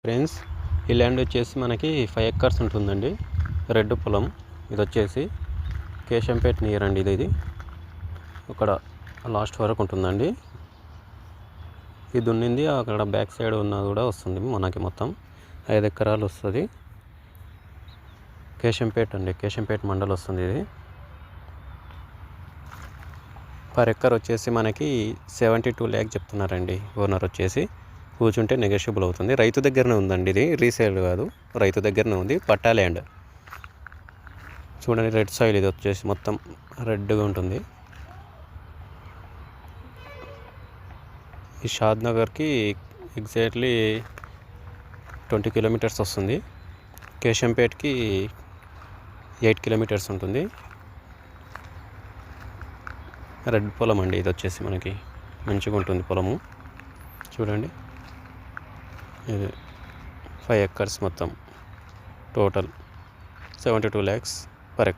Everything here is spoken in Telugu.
ఫ్రెండ్స్, ఈ ల్యాండ్ వచ్చేసి మనకి 5 ఎకర్స్ ఉంటుందండి. రెడ్ పొలం. ఇది వచ్చేసి కేశంపేట నియర్ అండి. ఇది అక్కడ లాస్ట్ వరకు ఉంటుందండి. ఇది ఉన్నింది అక్కడ బ్యాక్ సైడ్ ఉన్న కూడా వస్తుంది మనకి. మొత్తం 5 ఎకరాలు వస్తుంది. కేశంపేట అండి, కేశంపేట మండల్ వస్తుంది. ఇది పర్ ఎకర్ వచ్చేసి మనకి 72 lakh చెప్తున్నారండి ఓనర్ వచ్చేసి. కూర్చుంటే నెగోషియబుల్ అవుతుంది. రైతు దగ్గరనే ఉందండి, ఇది రీసేల్ కాదు, రైతు దగ్గరనే ఉంది. పట్టా ల్యాండ్ చూడండి, రెడ్ సాయిల్. ఇది వచ్చేసి మొత్తం రెడ్గా ఉంటుంది. ఈ షాద్ నగర్కి ఎగ్జాక్ట్లీ 20 kilometers వస్తుంది. కేశంపేట్కి 8 kilometers ఉంటుంది. రెడ్ పొలం అండి. ఇది వచ్చేసి మనకి మంచిగా ఉంటుంది పొలము. చూడండి, ఇది 5 ఎకర్స్ మొత్తం. Total 72 lakhs per acre.